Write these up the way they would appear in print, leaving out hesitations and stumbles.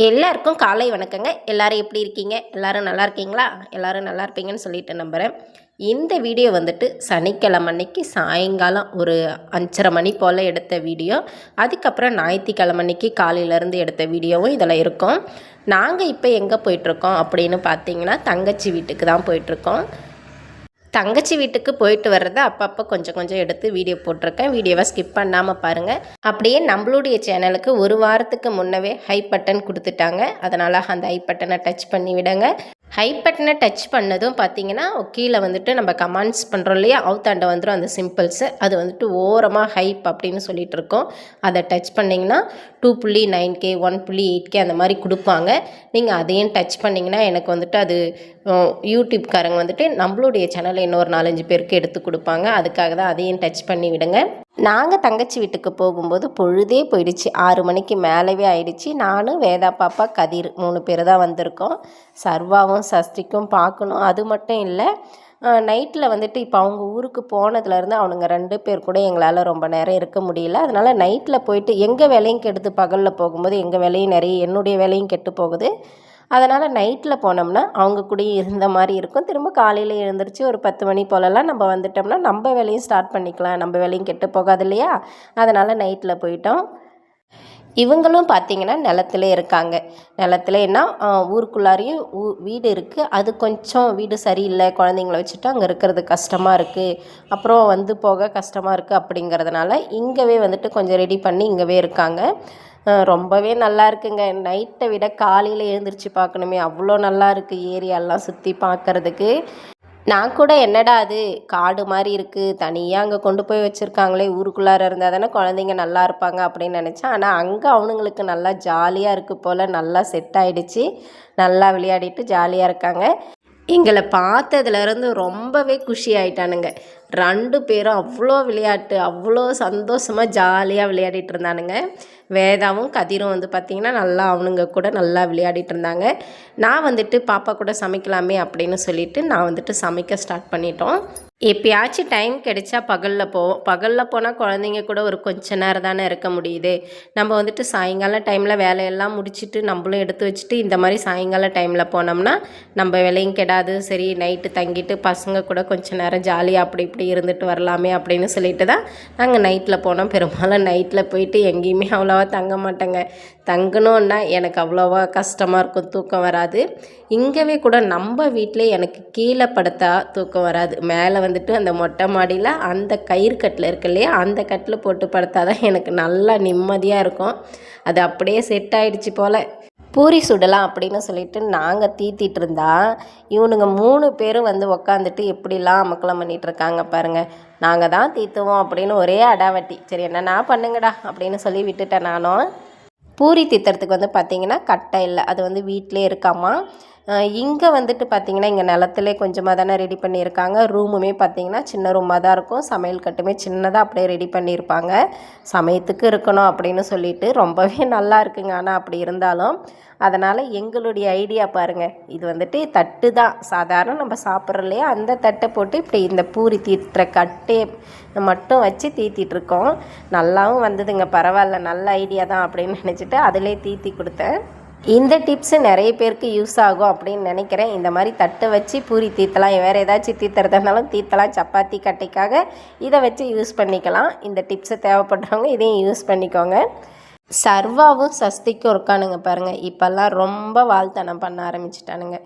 எல்லாருக்கும் காலை வணக்கங்க. எல்லாரும் எப்படி இருக்கீங்க? எல்லாரும் நல்லா இருக்கீங்களா? எல்லாரும் நல்லா இருப்பீங்கன்னு சொல்லிட்டு நம்புகிறேன். இந்த வீடியோ வந்துட்டு சனிக்கிழமை அன்னைக்கு சாயங்காலம் ஒரு 5:30 மணி போல் எடுத்த வீடியோ. அதுக்கப்புறம் ஞாயிற்றுக்கிழமை அன்னைக்கு காலையிலேருந்து எடுத்த வீடியோவும் இதில் இருக்கும். நாங்கள் இப்போ எங்கே போயிட்டுருக்கோம் அப்படின்னு பார்த்தீங்கன்னா, தங்கச்சி வீட்டுக்கு தான் போயிட்டுருக்கோம். தங்கச்சி வீட்டுக்கு போயிட்டு வர்றதை அப்பப்போ கொஞ்சம் கொஞ்சம் எடுத்து வீடியோ போட்டிருக்கேன். வீடியோவை ஸ்கிப் பண்ணாமல் பாருங்கள். அப்படியே நம்மளுடைய சேனலுக்கு ஒரு வாரத்துக்கு முன்னவே ஹை பட்டன் கொடுத்துட்டாங்க. அதனால் அந்த ஹை பட்டனை டச் பண்ணி விடுங்க. ஹை பட்டனை டச் பண்ணதும் பார்த்தீங்கன்னா, கீழே வந்துட்டு நம்ம கமெண்ட்ஸ் பண்ணுறோம் இல்லையா, அவுத்தாண்ட வந்துடும் அந்த சிம்பிள்ஸு. அது வந்துட்டு ஓரமாக ஹைப் அப்படின்னு சொல்லிட்டு இருக்கோம். அதை டச் பண்ணிங்கன்னா 2.9K 1.8K அந்த மாதிரி கொடுப்பாங்க. நீங்கள் அதையும் டச் பண்ணிங்கன்னா எனக்கு வந்துட்டு அது யூடியூப்காரங்க வந்துட்டு நம்மளுடைய சேனலை இன்னொரு 4-5 பேருக்கு எடுத்து கொடுப்பாங்க. அதுக்காக தான் அதையும் டச் பண்ணி விடுங்க. நாங்கள் தங்கச்சி வீட்டுக்கு போகும்போது பொழுதே போயிடுச்சு. 6 மணிக்கு மேலவே ஆயிடுச்சு. நானும் வேதா பாப்பா கதிர் 3 பேர் தான் வந்திருக்கோம். சர்வாவும் சஸ்திக்கும் பார்க்கணும். அது மட்டும் இல்லை, நைட்டில் வந்துட்டு இப்போ அவங்க ஊருக்கு போனதுலேருந்து அவனுங்க 2 பேர் கூட எங்களால் ரொம்ப நேரம் இருக்க முடியல. அதனால் நைட்டில் போயிட்டு எங்கள் வேலையும் கெடுத்து பகலில் போகும்போது எங்கள் வேலையும் நிறைய என்னுடைய வேலையும் கெட்டு போகுது. அதனால் நைட்டில் போனோம்னா அவங்க கூட இருந்த மாதிரி இருக்கும். திரும்ப காலையில் எழுந்திரிச்சு ஒரு 10 மணி போலலாம் நம்ம வந்துட்டோம்னா நம்ம வேலையும் ஸ்டார்ட் பண்ணிக்கலாம். நம்ம வேலையும் கெட்டு போகாது இல்லையா? அதனால் நைட்டில் போயிட்டோம். இவங்களும் பார்த்திங்கன்னா நிலத்துல இருக்காங்க. நிலத்துலன்னா ஊருக்குள்ளாரையும் வீடு இருக்குது. அது கொஞ்சம் வீடு சரியில்லை, குழந்தைங்கள வச்சுட்டு அங்கே இருக்கிறது கஷ்டமாக இருக்குது, அப்புறம் வந்து போக கஷ்டமாக இருக்குது அப்படிங்கிறதுனால இங்கேவே வந்துட்டு கொஞ்சம் ரெடி பண்ணி இங்கேவே இருக்காங்க. ரொம்பவே நல்லா இருக்குங்க. நைட்டை விட காலையில் எழுந்திரிச்சு பார்க்கணுமே, அவ்வளோ நல்லா இருக்குது ஏரியாலாம் சுற்றி பார்க்குறதுக்கு. நான் கூட என்னடா அது காடு மாதிரி இருக்குது, தனியாக அங்கே கொண்டு போய் வச்சுருக்காங்களே, ஊருக்குள்ளார இருந்தால் தானே குழந்தைங்க நல்லா இருப்பாங்க அப்படின்னு நினச்சேன். ஆனால் அங்கே அவனுங்களுக்கு நல்லா ஜாலியாக இருக்குது போல், நல்லா செட் ஆகிடுச்சு. நல்லா விளையாடிட்டு ஜாலியாக இருக்காங்க. எங்களை பார்த்ததுலேருந்து ரொம்பவே குஷி ஆகிட்டானுங்க. 2 பேரும் அவ்வளோ விளையாட்டு, அவ்வளோ சந்தோஷமாக ஜாலியாக விளையாடிட்டு இருந்தானுங்க. வேதாவும் கதிரும் வந்து பார்த்திங்கன்னா நல்லா அவனுங்க கூட நல்லா விளையாடிட்டு இருந்தாங்க. நான் வந்துட்டு பாப்பா கூட சமைக்கலாமே அப்படின்னு சொல்லிட்டு நான் வந்துட்டு சமைக்க ஸ்டார்ட் பண்ணிட்டோம். எப்பயாச்சும் டைம் கிடைச்சா பகலில் போவோம். பகலில் போனால் குழந்தைங்க கூட ஒரு கொஞ்ச நேரம் தானே இருக்க முடியுது. நம்ம வந்துட்டு சாயங்காலம் டைமில் வேலையெல்லாம் முடிச்சுட்டு நம்மளும் எடுத்து வச்சுட்டு இந்த மாதிரி சாயங்கால டைமில் போனோம்னா நம்ம வேலையும் கெடாது. சரி, நைட்டு தங்கிட்டு பசங்க கூட கொஞ்சம் நேரம் ஜாலியாக அப்படி இப்படி இருந்துட்டு வரலாமே அப்படின்னு சொல்லிட்டு தான் நாங்கள் நைட்டில் போனோம். பெரும்பாலும் நைட்டில் போயிட்டு எங்கேயுமே அவ்வளோவா தங்க மாட்டேங்க. தங்கணுன்னா எனக்கு அவ்வளோவா கஷ்டமாக இருக்கும், தூக்கம் வராது. இங்கேவே கூட நம்ம வீட்டிலே எனக்கு கீழே படுத்தா தூக்கம் வராது. மேலே வந்துட்டு அந்த மொட்டை மாடியில் அந்த கயிறு கட்டில் இருக்கு இல்லையா, அந்த கட்டில் போட்டு படுத்தா தான் எனக்கு நல்லா நிம்மதியாக இருக்கும். அது அப்படியே செட் ஆகிடுச்சு போல். பூரி சுடலாம் அப்படின்னு சொல்லிட்டு நாங்கள் தீத்திட்டு இருந்தா இவனுங்க 3 பேரும் வந்து உக்காந்துட்டு எப்படிலாம் அமக்கலம் பண்ணிகிட்ருக்காங்க பாருங்கள். நாங்கள் தான் தீத்துவோம் அப்படின்னு ஒரே அடாவட்டி. சரி, என்னன்னா பண்ணுங்கடா அப்படின்னு சொல்லி விட்டுட்டேன் நானும். பூரி தீத்துறதுக்கு வந்து பார்த்திங்கன்னா கட்டை இல்லை, அது வந்து வீட்டிலே இருக்காமா. இங்கே வந்துட்டு பார்த்திங்கன்னா இங்கே நிலத்துலே கொஞ்சமாக தானே ரெடி பண்ணியிருக்காங்க. ரூமுமே பார்த்திங்கன்னா சின்ன ரூமாக தான் இருக்கும். சமையல் கட்டுமே சின்னதாக அப்படியே ரெடி பண்ணியிருப்பாங்க. சமயத்துக்கு இருக்கணும் அப்படின்னு சொல்லிட்டு ரொம்பவே நல்லா இருக்குங்க. ஆனால் அப்படி இருந்தாலும் அதனால் எங்களுடைய ஐடியா பாருங்கள், இது வந்துட்டு தட்டு தான் சாதாரண நம்ம சாப்பிட்றோம் இல்லையா, அந்த தட்டை போட்டு இப்படி இந்த பூரி தீத்துற கட்டே மட்டும் வச்சு தீத்திட்ருக்கோம். நல்லாவும் வந்ததுங்க, பரவாயில்ல, நல்ல ஐடியா தான் அப்படின்னு நினச்சிட்டு அதிலே தீத்தி கொடுத்தேன். இந்த டிப்ஸு நிறைய பேருக்கு யூஸ் ஆகும் அப்படின்னு நினைக்கிறேன். இந்த மாதிரி தட்டை வச்சு பூரி தீத்தலாம், வேறு ஏதாச்சும் தீத்துறதுனாலும் தீத்தலாம். சப்பாத்தி கட்டைக்காக இதை வச்சு யூஸ் பண்ணிக்கலாம். இந்த டிப்ஸை தேவைப்படுறவங்க இதையும் யூஸ் பண்ணிக்கோங்க. சர்வாவும் சஸ்திக்கும் இருக்கானுங்க பாருங்கள். இப்போல்லாம் ரொம்ப வாழ்த்தனம் பண்ண ஆரம்பிச்சிட்டானுங்க.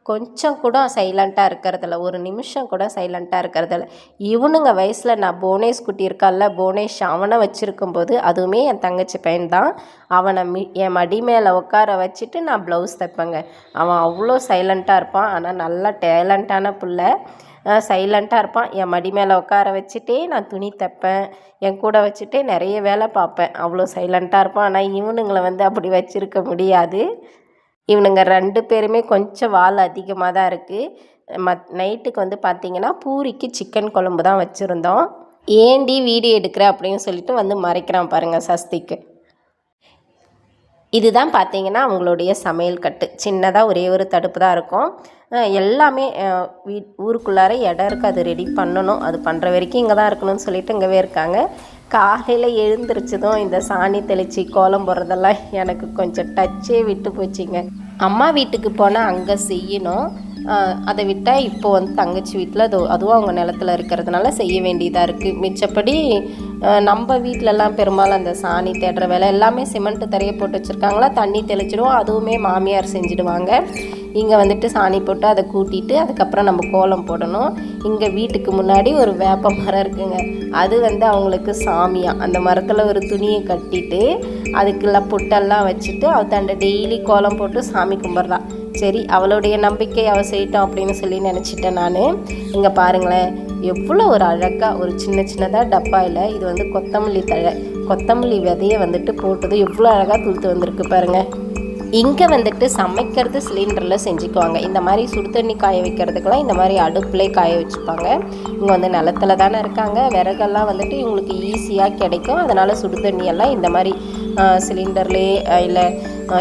கொஞ்சம் கூட சைலண்ட்டாக இருக்கிறதில்ல, ஒரு நிமிஷம் கூட சைலண்ட்டாக இருக்கிறதில்ல. இவனுங்க வயசில் நான் போனேஷ் குட்டி இருக்கால, போனேஷ், அவனை வச்சுருக்கும்போது, அதுவுமே என் தங்கச்சி பையன் தான், அவனை என் மடி மேலே உட்கார வச்சுட்டு நான் ப்ளவுஸ் தைப்பேங்க. அவன் அவ்வளோ சைலண்ட்டாக இருப்பான். ஆனால் நல்லா டேலண்ட்டான பிள்ளை. சைலண்ட்டாக இருப்பான். என் மடி மேலே உட்கார வச்சுட்டே நான் துணி தைப்பேன், என் கூட வச்சுட்டே நிறைய வேலை பார்ப்பேன். அவ்வளோ சைலண்ட்டாக இருப்பான். ஆனால் இவனுங்களை வந்து அப்படி வச்சுருக்க முடியாது. இவனுங்க 2 பேருமே கொஞ்சம் வால் அதிகமாக தான் இருக்குது. நைட்டுக்கு வந்து பார்த்திங்கன்னா பூரிக்கு சிக்கன் குழம்பு தான் வச்சுருந்தோம். ஏண்டி வீடியோ எடுக்கிற அப்படின்னு சொல்லிட்டு வந்து மறைக்கிறான் பாருங்கள் சஸ்திக்கு. இதுதான் பார்த்திங்கன்னா அவங்களுடைய சமையல் கட்டு. சின்னதாக ஒரே ஒரு தடுப்பு தான் இருக்கும். எல்லாமே ஊருக்குள்ளார இடம் இருக்குது, அது ரெடி பண்ணணும். அது பண்ணுற வரைக்கும் இங்கே தான் இருக்கணும்னு சொல்லிட்டு இங்கேவே இருக்காங்க. காலையில் எழுந்திரிச்சதும் இந்த சாணி தெளித்து கோலம் போடுறதெல்லாம் எனக்கு கொஞ்சம் டச்சே விட்டு போச்சுங்க. அம்மா வீட்டுக்கு போனால் அங்கே செய்யணும். அதை விட்டால் இப்போ வந்து தங்கச்சி வீட்டில் அதுவும் அவங்க நிலத்துல இருக்கிறதுனால செய்ய வேண்டியதாக இருக்குது. மிச்சப்படி நம்ம வீட்டிலலாம் பெரும்பாலும் அந்த சாணி தேடுற வேலை எல்லாமே சிமெண்ட்டு தரையை போட்டு வச்சுருக்காங்களா, தண்ணி தெளிச்சிடுவோம். அதுவுமே மாமியார் செஞ்சுடுவாங்க. இங்கே வந்துட்டு சாணி போட்டு அதை கூட்டிட்டு அதுக்கப்புறம் நம்ம கோலம் போடணும். இங்கே வீட்டுக்கு முன்னாடி ஒரு வேப்ப மரம் இருக்குங்க. அது வந்து அவங்களுக்கு சாமியாக, அந்த மரத்தில் ஒரு துணியை கட்டிட்டு அதுக்குள்ள புட்டெல்லாம் வச்சுட்டு அவத்தாண்ட டெய்லி கோலம் போட்டு சாமி கும்பிட்றா. சரி, அவளுடைய நம்பிக்கை அவள் செய்யட்டும் அப்படின்னு சொல்லி நினச்சிட்டேன் நான். இங்கே பாருங்களேன், எவ்வளோ ஒரு அழகாக ஒரு சின்ன சின்னதாக டப்பாயில் இது வந்து கொத்தமல்லி தழை, கொத்தமல்லி விதையை வந்துட்டு போட்டது எவ்வளோ அழகாக துளுத்து வந்திருக்கு பாருங்கள். இங்கே வந்துட்டு சமைக்கிறது சிலிண்டரில் செஞ்சுக்குவாங்க. இந்த மாதிரி சுடு தண்ணி காய வைக்கிறதுக்கெல்லாம் இந்த மாதிரி அடுப்புலேயே காய வச்சுப்பாங்க. இங்கே வந்து நிலத்துல தானே இருக்காங்க, விறகெல்லாம் வந்துட்டு இவங்களுக்கு ஈஸியாக கிடைக்கும். அதனால் சுடு தண்ணியெல்லாம் இந்த மாதிரி சிலிண்டர்லேயே இல்லை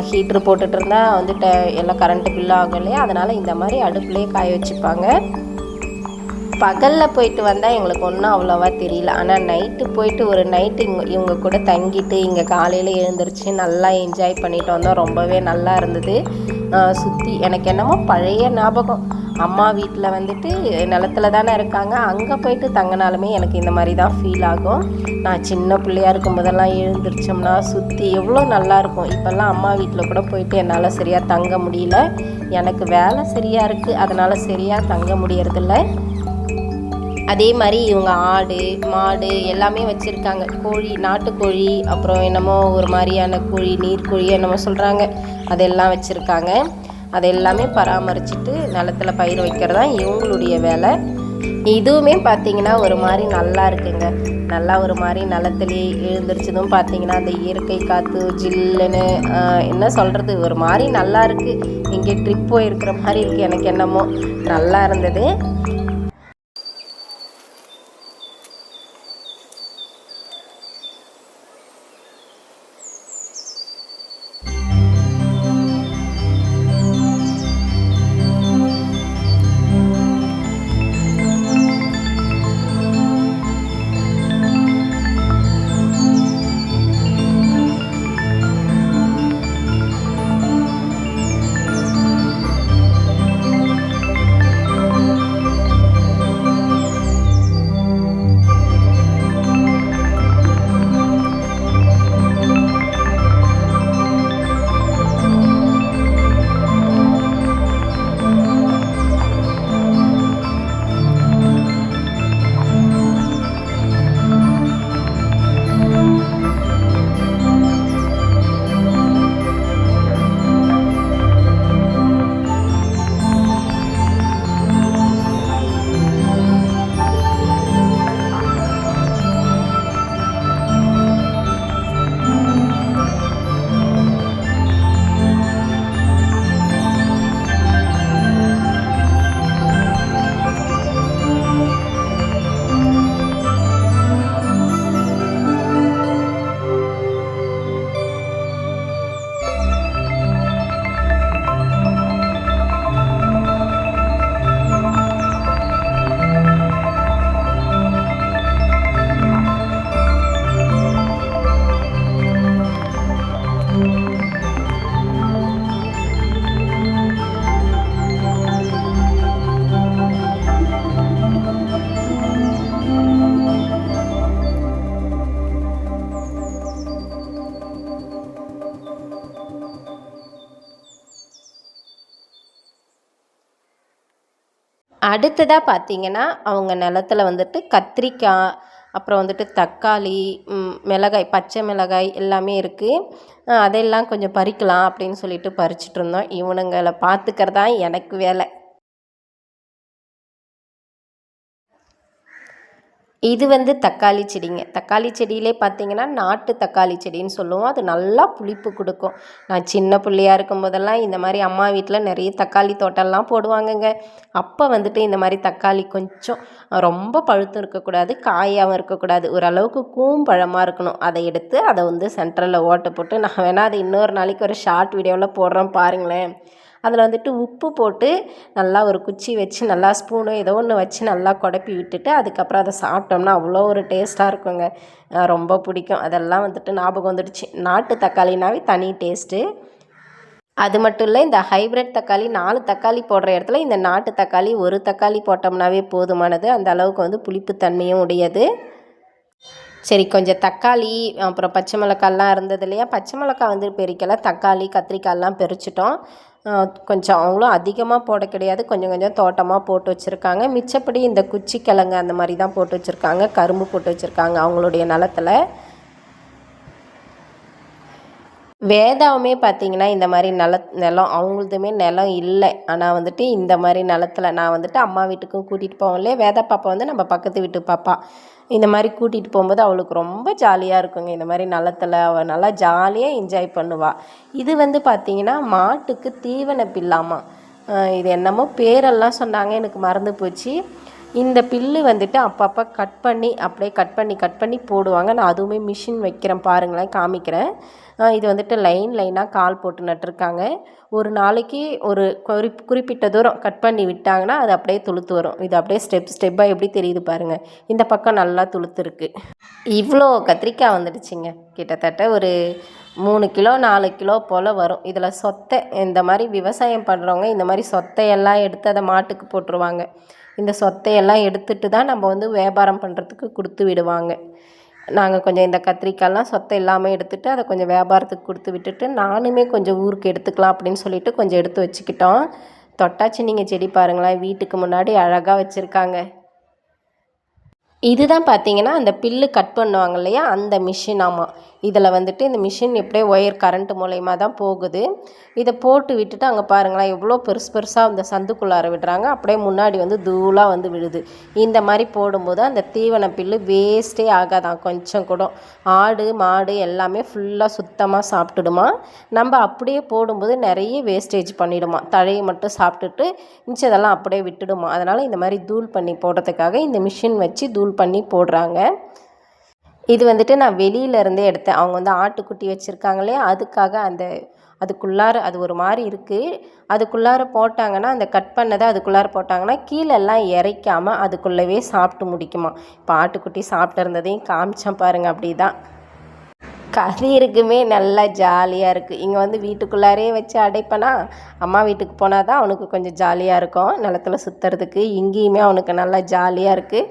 ஹீட்ரு போட்டுட்டு இருந்தால் வந்துட்டு எல்லாம் கரண்ட்டு பில்லு ஆகும் இல்லையா, அதனால் இந்த மாதிரி அடுப்புலேயே காய வச்சுப்பாங்க. பகலில் போயிட்டு வந்தால் எங்களுக்கு ஒன்றும் அவ்வளோவா தெரியல. ஆனால் நைட்டு போயிட்டு ஒரு நைட்டு இவங்க கூட தங்கிட்டு இங்கே காலையில் எழுந்திரிச்சு நல்லா என்ஜாய் பண்ணிட்டு வந்தோம். ரொம்பவே நல்லா இருந்தது. சுற்றி எனக்கு என்னமோ பழைய ஞாபகம். அம்மா வீட்டில் வந்துட்டு நிலத்துல தானே இருக்காங்க, அங்கே போயிட்டு தங்கினாலுமே எனக்கு இந்த மாதிரி தான் ஃபீல் ஆகும். நான் சின்ன பிள்ளையாக இருக்கும்போதெல்லாம் எழுந்திரிச்சோம்னா சுற்றி எவ்வளோ நல்லாயிருக்கும். இப்போல்லாம் அம்மா வீட்டில் கூட போயிட்டு என்னால் சரியாக தங்க முடியல. எனக்கு வேலை சரியாக இருக்குது, அதனால் சரியாக தங்க முடியறதில்ல. அதே மாதிரி இவங்க ஆடு மாடு எல்லாமே வச்சுருக்காங்க. கோழி, நாட்டுக்கோழி, அப்புறம் என்னமோ ஒரு மாதிரியான கோழி, நீர்க்கோழி என்னமோ சொல்கிறாங்க, அதெல்லாம் வச்சுருக்காங்க. அதை எல்லாமே பராமரிச்சுட்டு நிலத்தில் பயிர் வைக்கிறது தான் இவங்களுடைய வேலை. இதுவுமே பார்த்திங்கன்னா ஒரு மாதிரி நல்லா இருக்குங்க. நல்லா ஒரு மாதிரி நிலத்துலேயே எழுந்திரிச்சதும் பார்த்திங்கன்னா அந்த இயற்கை காற்று ஜில்லுன்னு என்ன சொல்கிறது, ஒரு மாதிரி நல்லா இருக்குது. எங்கே ட்ரிப் போயிருக்கிற மாதிரி இருக்குது. எனக்கு என்னமோ நல்லா இருந்தது. அடுத்ததாக பார்த்திங்கன்னா அவங்க நிலத்துல வந்துட்டு கத்திரிக்காய், அப்புறம் வந்துட்டு தக்காளி, மிளகாய், பச்சை மிளகாய் எல்லாமே இருக்குது. அதெல்லாம் கொஞ்சம் பறிக்கலாம் அப்படின்னு சொல்லிட்டு பறிச்சிட்டு இருந்தோம். இவனுங்களை பார்த்துக்கிறது தான் எனக்கு வேலை. இது வந்து தக்காளி செடிங்க. தக்காளி செடியிலே பார்த்திங்கன்னா நாட்டு தக்காளி செடின்னு சொல்லுவோம். அது நல்லா புளிப்பு கொடுக்கும். நான் சின்ன பிள்ளையா இருக்கும்போதெல்லாம் இந்த மாதிரி அம்மா வீட்டில் நிறைய தக்காளி தோட்டம்லாம் போடுவாங்கங்க. அப்போ வந்துட்டு இந்த மாதிரி தக்காளி கொஞ்சம் ரொம்ப பழுத்தும் இருக்கக்கூடாது, காயாகவும் இருக்கக்கூடாது, ஓரளவுக்கு கூம்பழமாக இருக்கணும். அதை எடுத்து அதை வந்து சென்டரில் ஓட்டை போட்டு, நான் வேணால் அதை இன்னொரு நாளைக்கு ஒரு ஷார்ட் வீடியோவில் போடுறேன் பாருங்களேன். அதில் வந்துட்டு உப்பு போட்டு நல்லா ஒரு குச்சி வச்சு நல்லா ஸ்பூனு ஏதோ ஒன்று வச்சு நல்லா குழப்பி விட்டுட்டு அதுக்கப்புறம் அதை சாப்பிட்டோம்னா அவ்வளோ ஒரு டேஸ்ட்டாக இருக்குங்க. ரொம்ப பிடிக்கும். அதெல்லாம் வந்துட்டு ஞாபகம் வந்துடுச்சு. நாட்டு தக்காளினாவே தனி டேஸ்ட்டு. அது மட்டும் இல்லை, இந்த ஹைப்ரிட் தக்காளி 4 தக்காளி போடுற இடத்துல இந்த நாட்டு தக்காளி 1 தக்காளி போட்டோம்னாவே போதுமானது. அந்த அளவுக்கு வந்து புளிப்புத்தன்மையும் உடையது. சரி, கொஞ்சம் தக்காளி அப்புறம் பச்சை மிளகாலாம் இருந்தது இல்லையா, பச்சை மிளகாய் வந்து பெரிக்கலை, தக்காளி கத்திரிக்காயெல்லாம் பறிச்சிட்டோம். கொஞ்சம் அவங்களும் அதிகமாக போட கிடையாது, கொஞ்சம் கொஞ்சம் தோட்டமாக போட்டு வச்சுருக்காங்க. மிச்சப்படி இந்த குச்சி கிழங்கு அந்த மாதிரி தான் போட்டு வச்சுருக்காங்க, கரும்பு போட்டு வச்சுருக்காங்க அவங்களுடைய நிலத்தில். வேதாவுமே பார்த்திங்கன்னா இந்த மாதிரி நிலம் அவங்களுதுமே நிலம் இல்லை. ஆனால் வந்துட்டு இந்த மாதிரி நிலத்தில் நான் வந்துட்டு அம்மா வீட்டுக்கும் கூட்டிகிட்டு போவோம் இல்லையா, வேதா பாப்பா வந்து நம்ம பக்கத்து வீட்டு பாப்பா, இந்த மாதிரி கூட்டிகிட்டு போகும்போது அவளுக்கு ரொம்ப ஜாலியாக இருக்குங்க. இந்த மாதிரி நிலத்தில் அவள் நல்லா ஜாலியாக என்ஜாய் பண்ணுவாள். இது வந்து பார்த்திங்கன்னா மாட்டுக்கு தீவன பில்லாமா, இது என்னமோ பேரெல்லாம் சொன்னாங்க, எனக்கு மறந்து போச்சு. இந்த பில்லு வந்துட்டு அப்பப்போ கட் பண்ணி போடுவாங்க. நான் அதுவுமே மிஷின் வைக்கிறேன் பாருங்களேன், காமிக்கிறேன். இது வந்துட்டு லைனாக கால் போட்டு நட்டுருக்காங்க. ஒரு நாளைக்கு ஒரு குறிப்பிட்ட தூரம் கட் பண்ணி விட்டாங்கன்னா அது அப்படியே துளுத்து வரும். இது அப்படியே ஸ்டெப்பாக எப்படி தெரியுது பாருங்கள். இந்த பக்கம் நல்லா துளுத்துருக்கு. இவ்வளோ கத்திரிக்காய் வந்துடுச்சுங்க. கிட்டத்தட்ட ஒரு 3 கிலோ 4 கிலோ போல் வரும். இதில் சொத்தை இந்த மாதிரி விவசாயம் பண்ணுறவங்க இந்த மாதிரி சொத்தையெல்லாம் எடுத்து அதை மாட்டுக்கு போட்டுருவாங்க. இந்த சொத்தையெல்லாம் எடுத்துகிட்டு தான் நம்ம வந்து வியாபாரம் பண்ணுறதுக்கு கொடுத்து விடுவாங்க. நாங்கள் கொஞ்சம் இந்த கத்திரிக்காயெல்லாம் சொத்தை இல்லாமல் எடுத்துகிட்டு அதை கொஞ்சம் வியாபாரத்துக்கு கொடுத்து விட்டுட்டு நானுமே கொஞ்சம் ஊருக்கு எடுத்துக்கலாம் அப்படின்னு சொல்லிட்டு கொஞ்சம் எடுத்து வச்சுக்கிட்டோம். தொட்டாச்சு நீங்கள் செடி பாருங்களேன், வீட்டுக்கு முன்னாடி அழகாக வச்சுருக்காங்க. இதுதான் பார்த்தீங்கன்னா அந்த பில்லு கட் பண்ணுவாங்க இல்லையா, அந்த மிஷின். ஆமாம், இதில் வந்துட்டு இந்த மிஷின் எப்படியே ஒயர் கரண்ட் மூலயமா தான் போகுது. இதை போட்டு விட்டுட்டு அங்கே பாருங்களேன் எவ்வளோ பெருசாக அந்த சந்துக்குள்ளார விடுறாங்க. அப்படியே முன்னாடி வந்து தூளாக வந்து விழுது. இந்த மாதிரி போடும்போது அந்த தீவன பில்லு வேஸ்ட்டே ஆகாதான் கொஞ்சம் கூட. ஆடு மாடு எல்லாமே ஃபுல்லாக சுத்தமாக சாப்பிட்டுடுமா. நம்ம அப்படியே போடும்போது நிறைய வேஸ்டேஜ் பண்ணிவிடுமா, தழையை மட்டும் சாப்பிட்டுட்டு மிச்சதெல்லாம் அப்படியே விட்டுடுமா. அதனால் இந்த மாதிரி தூள் பண்ணி போடுறதுக்காக இந்த மிஷின் வச்சு தூள் பண்ணி போடுறாங்க. இது வந்துட்டு நான் வெளியிலேருந்தே எடுத்தேன். அவங்க வந்து ஆட்டுக்குட்டி வச்சுருக்காங்க இல்லையா, அதுக்காக அதுக்குள்ளார அது ஒரு மாதிரி இருக்குது. அதுக்குள்ளார போட்டாங்கன்னா அந்த கட் பண்ணதை அதுக்குள்ளார போட்டாங்கன்னா கீழெல்லாம் இறைக்காமல் அதுக்குள்ளவே சாப்பிட்டு முடிக்குமா. இப்போ ஆட்டுக்குட்டி சாப்பிட்டு இருந்ததையும் காமிச்சேன் பாருங்கள். அப்படி தான் கதிருக்குமே நல்லா ஜாலியாக இருக்குது. இங்கே வந்து வீட்டுக்குள்ளாரே வச்சு அடைப்பனா, அம்மா வீட்டுக்கு போனால் தான் அவனுக்கு கொஞ்சம் ஜாலியாக இருக்கும் நிலத்துல சுற்றுறதுக்கு. இங்கேயுமே அவனுக்கு நல்லா ஜாலியாக இருக்குது.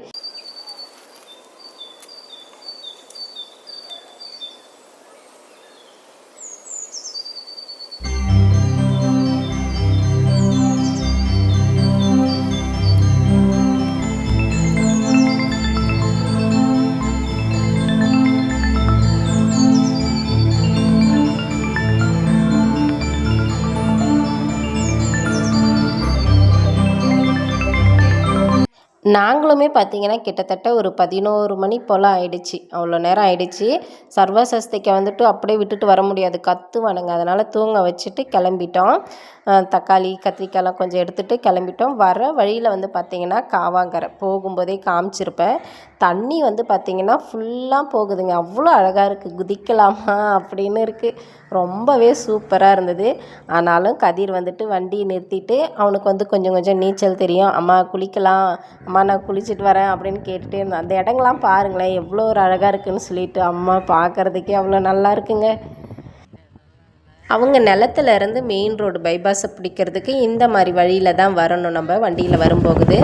நாங்களுமே பார்த்திங்கன்னா கிட்டத்தட்ட ஒரு 11 மணி போல் ஆயிடுச்சு. அவ்வளோ நேரம் ஆயிடுச்சு. சர்வசஸ்திக்கு வந்துட்டு அப்படியே விட்டுட்டு வர முடியாது, கத்துவானுங்க. அதனால் தூங்க வச்சுட்டு கிளம்பிட்டோம். தக்காளி கத்திரிக்காயெலாம் கொஞ்சம் எடுத்துகிட்டு கிளம்பிட்டோம். வர வழியில் வந்து பார்த்திங்கன்னா காவாங்கரை போகும்போதே காமிச்சிருப்பேன். தண்ணி வந்து பார்த்திங்கன்னா ஃபுல்லாக போகுதுங்க. அவ்வளோ அழகாக இருக்குது, குதிக்கலாமா அப்படின்னு இருக்குது. ரொம்பவே சூப்பராக இருந்தது. ஆனாலும் கதிர் வந்துட்டு வண்டியை நிறுத்திட்டு அவனுக்கு வந்து கொஞ்சம் கொஞ்சம் நீச்சல் தெரியும். அம்மா குளிக்கலாம், அம்மா நான் குளிச்சுட்டு வரேன் அப்படின்னு கேட்டுகிட்டே இருந்தேன். அந்த இடங்கள்லாம் பாருங்களேன் எவ்வளோ ஒரு அழகாக இருக்குதுன்னு சொல்லிட்டு. அம்மா பார்க்குறதுக்கே அவ்வளோ நல்லா இருக்குங்க. அவங்க நிலத்துல இருந்து மெயின் ரோடு பைபாஸை பிடிக்கிறதுக்கு இந்த மாதிரி வழியில் தான் வரணும் நம்ம வண்டியில் வரும்போகுது.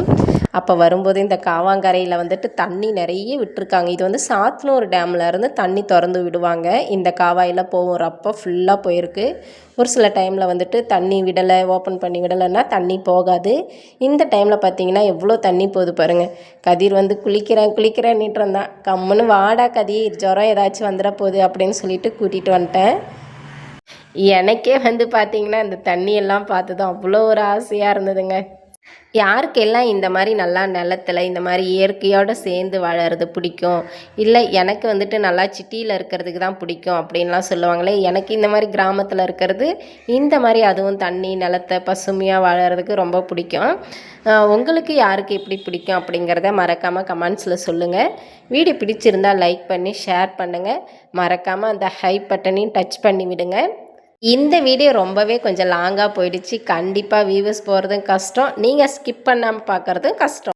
அப்போ வரும்போது இந்த காவாங்கரையில் வந்துட்டு தண்ணி நிறைய விட்டுருக்காங்க. இது வந்து சாத்தனூர் டேமில் இருந்து தண்ணி திறந்து விடுவாங்க. இந்த காவாயில் போகிறப்போ ஃபுல்லாக போயிருக்கு. ஒரு சில டைமில் வந்துட்டு தண்ணி விடலை, ஓப்பன் பண்ணி விடலைன்னா தண்ணி போகாது. இந்த டைமில் பார்த்திங்கன்னா எவ்வளோ தண்ணி போகுது பாருங்கள். கதிர் வந்து குளிக்கிறேன்னிட்டு இருந்தான். கம்முன்னு வாடா கதிர், ஜுரம் ஏதாச்சும் வந்துட போகுது அப்படின்னு சொல்லிட்டு கூட்டிகிட்டு வந்துட்டேன். எனக்கே வந்து பார்த்திங்கன்னா இந்த தண்ணியெல்லாம் பார்த்து தான் அவ்வளோ ஒரு ஆசையாக இருந்ததுங்க. யாருக்கெல்லாம் இந்த மாதிரி நல்லா நிலத்தில் இந்த மாதிரி இயற்கையோடு சேர்ந்து வாழறது பிடிக்கும், இல்லை எனக்கு வந்துட்டு நல்லா சிட்டியில் இருக்கிறதுக்கு தான் பிடிக்கும் அப்படின்லாம் சொல்லுவாங்களே, எனக்கு இந்த மாதிரி கிராமத்தில் இருக்கிறது, இந்த மாதிரி அதுவும் தண்ணி நிலத்தை பசுமையாக வாழறதுக்கு ரொம்ப பிடிக்கும். உங்களுக்கு யாருக்கு எப்படி பிடிக்கும் அப்படிங்கிறத மறக்காமல் கமெண்ட்ஸில் சொல்லுங்கள். வீடியோ பிடிச்சிருந்தால் லைக் பண்ணி ஷேர் பண்ணுங்கள். மறக்காமல் அந்த ஹை பட்டனையும் டச் பண்ணி விடுங்க. இந்த வீடியோ ரொம்பவே கொஞ்சம் லாங்காக போயிடுச்சு. கண்டிப்பாக வியூவர்ஸ் போகிறதும் கஷ்டம், நீங்கள் ஸ்கிப் பண்ணாமல் பார்க்குறதும் கஷ்டம்.